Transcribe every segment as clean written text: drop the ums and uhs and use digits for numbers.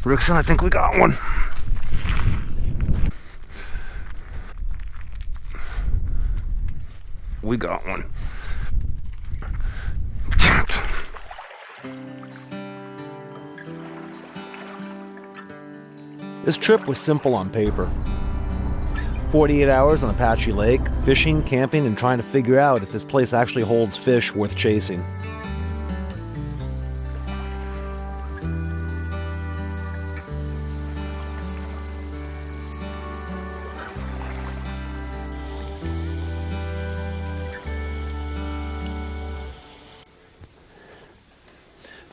Rixon, I think we got one. We got one. This trip was simple on paper. 48 hours on Apache Lake, fishing, camping, and trying to figure out if this place actually holds fish worth chasing.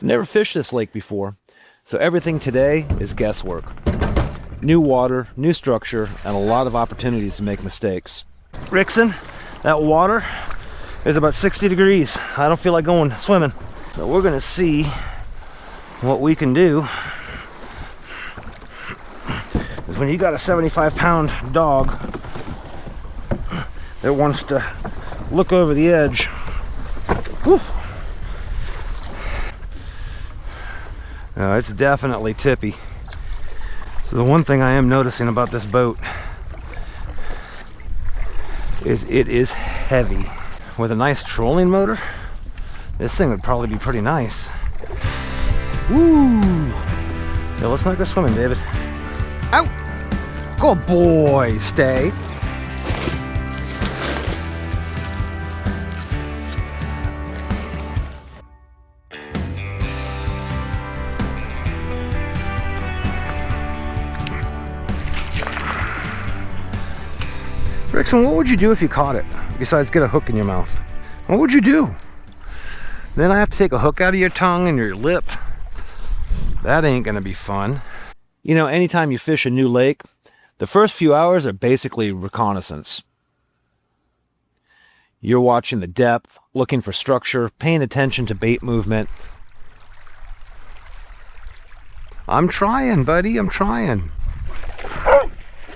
Never fished this lake before, so everything today is guesswork. New water, new structure, and a lot of opportunities to make mistakes. Rixon, that water is about 60 degrees. I don't feel like going swimming. So we're gonna see what we can do. Because when you got a 75-pound dog that wants to look over the edge, whew, it's definitely tippy. So the one thing I am noticing about this boat is it is heavy. With a nice trolling motor, this thing would probably be pretty nice. Woo! Yeah, let's not go swimming, David. Out! Good boy, stay. Rixon, what would you do if you caught it, besides get a hook in your mouth? What would you do? Then I have to take a hook out of your tongue and your lip. That ain't gonna be fun. You know, anytime you fish a new lake, the first few hours are basically reconnaissance. You're watching the depth, looking for structure, paying attention to bait movement. I'm trying, buddy, I'm trying.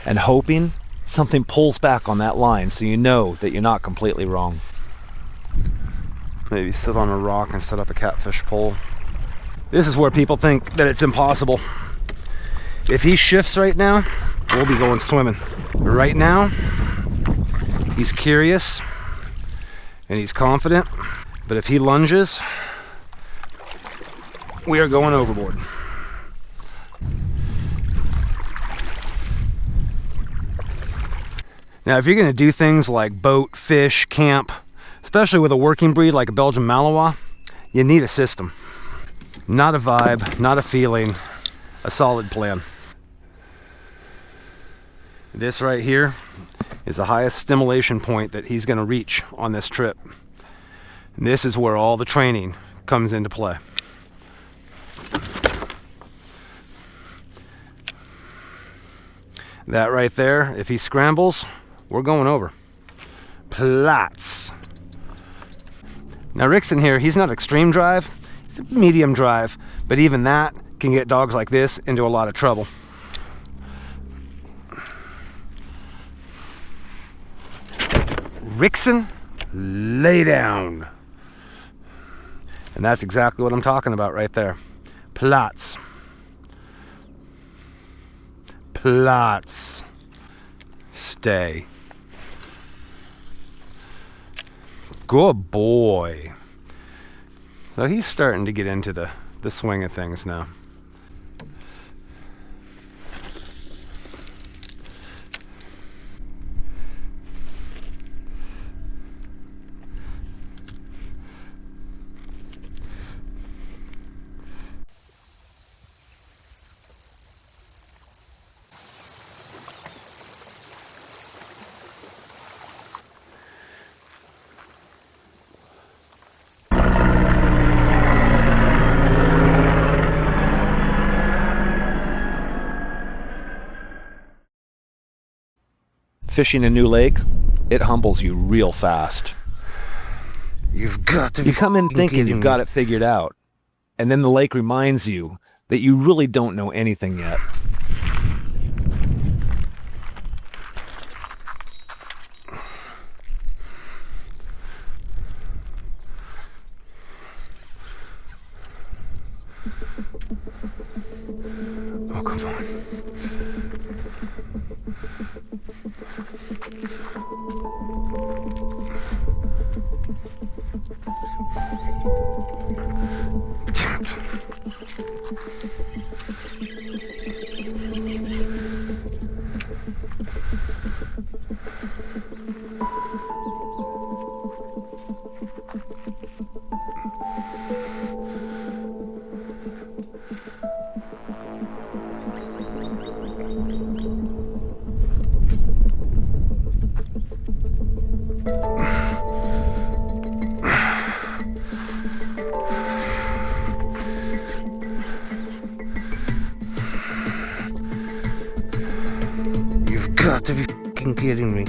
And hoping something pulls back on that line so you know that you're not completely wrong. Maybe sit on a rock and set up a catfish pole. This is where people think that it's impossible. If he shifts right now, we'll be going swimming. Right now, he's curious and he's confident, but if he lunges, we are going overboard. Now, if you're going to do things like boat, fish, camp, especially with a working breed like a Belgian Malinois, you need a system. Not a vibe, not a feeling, a solid plan. This right here is the highest stimulation point that he's going to reach on this trip. And this is where all the training comes into play. That right there, if he scrambles, we're going over. Plats. Now Rixon here, he's not extreme drive, he's medium drive, but even that can get dogs like this into a lot of trouble. Rixon, lay down. And that's exactly what I'm talking about right there. Plats. Plats. Stay. Good boy. So he's starting to get into the swing of things now. Fishing a new lake, it humbles you real fast. You've got to. You come in thinking you've got it figured out, and then the lake reminds you that you really don't know anything yet. Oh, come on. You've got to be fucking kidding me.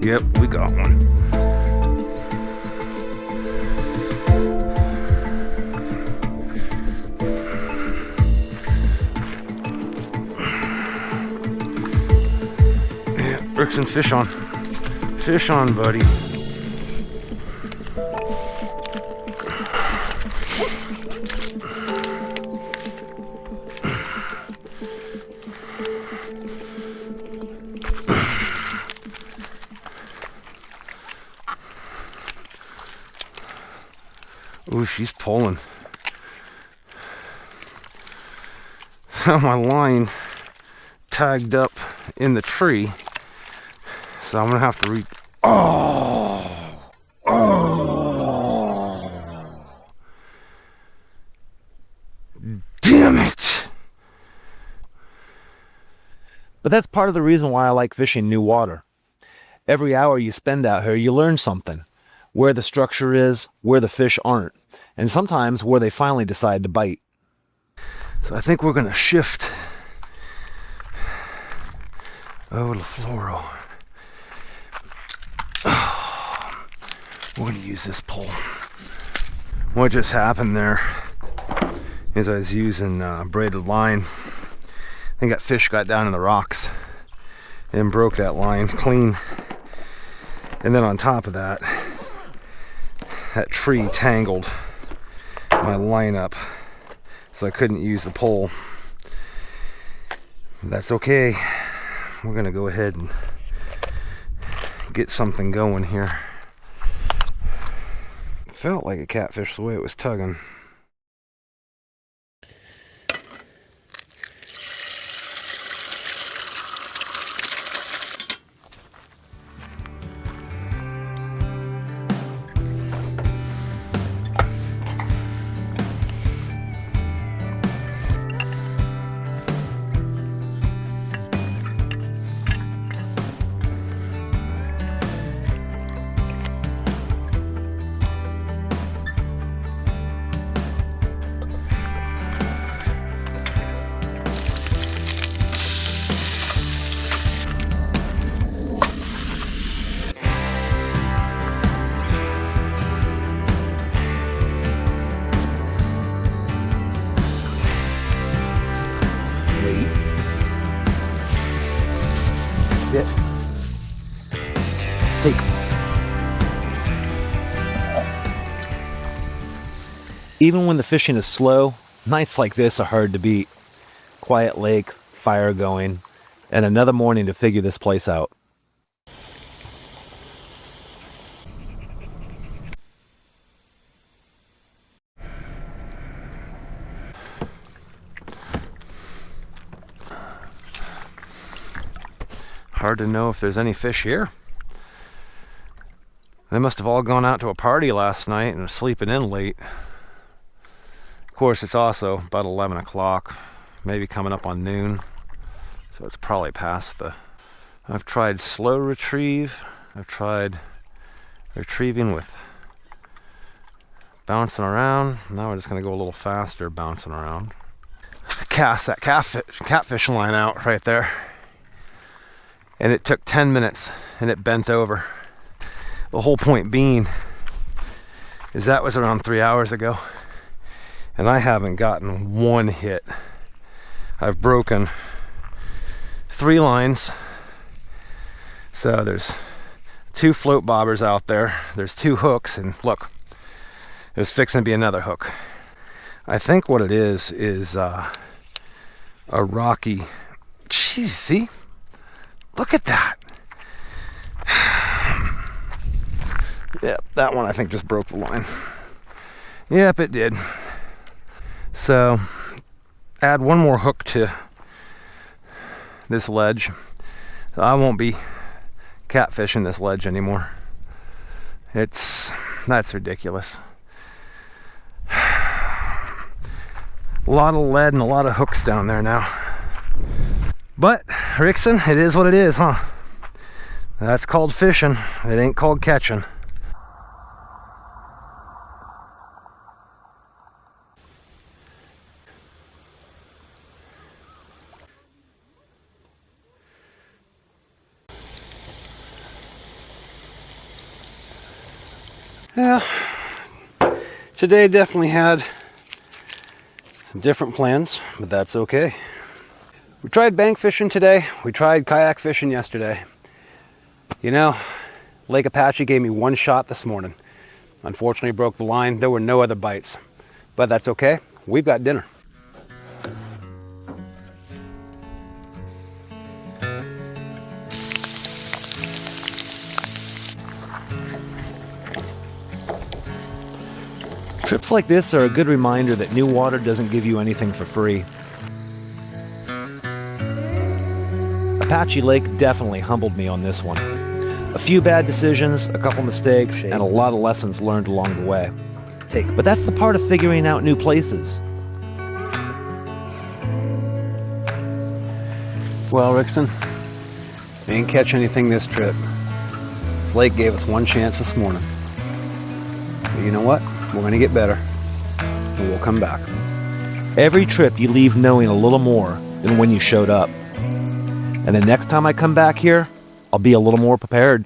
Yep, we got one. Yeah, Rixon, fish on. Fish on, buddy. Ooh, she's pulling. My line tagged up in the tree, so I'm gonna have to reach. Oh! Damn it! But that's part of the reason why I like fishing new water. Every hour you spend out here, you learn something. Where the structure is, where the fish aren't, and sometimes where they finally decide to bite. So I think we're gonna shift. Oh, LaFloro. Oh, we're gonna use this pole. What just happened there is I was using braided line. I think that fish got down in the rocks and broke that line clean. And then on top of that, that tree tangled my line up, so I couldn't use the pole. That's okay. We're gonna go ahead and get something going here. It felt like a catfish the way it was tugging. Sit. Take. Even when the fishing is slow, nights like this are hard to beat. Quiet lake, fire going, and another morning to figure this place out. Hard to know if there's any fish here. They must have all gone out to a party last night and are sleeping in late. Of course, it's also about 11 o'clock, maybe coming up on noon, so it's probably past the... I've tried slow retrieve. I've tried retrieving with bouncing around. Now we're just gonna go a little faster bouncing around. Cast that catfish line out right there. And it took 10 minutes and it bent over. The whole point being is that was around 3 hours ago. And I haven't gotten one hit. I've broken 3 lines. So there's 2 float bobbers out there. There's 2 hooks, and look, there's fixing to be another hook. I think what it is a rocky. Jeez, see? Look at that. Yep, that one I think just broke the line. Yep, it did. So, add one more hook to this ledge. So I won't be catfishing this ledge anymore. That's ridiculous. A lot of lead and a lot of hooks down there now. But, Rixon, it is what it is, huh? That's called fishing. It ain't called catching. Yeah, today definitely had some different plans, but that's okay. We tried bank fishing today. We tried kayak fishing yesterday. You know, Lake Apache gave me one shot this morning. Unfortunately, broke the line. There were no other bites, but that's okay. We've got dinner. Trips like this are a good reminder that new water doesn't give you anything for free. Apache Lake definitely humbled me on this one. A few bad decisions, a couple mistakes, and a lot of lessons learned along the way. But that's the part of figuring out new places. Well, Rixon, ain't catch anything this trip. This lake gave us one chance this morning. But you know what? We're going to get better, and we'll come back. Every trip you leave knowing a little more than when you showed up. And the next time I come back here, I'll be a little more prepared.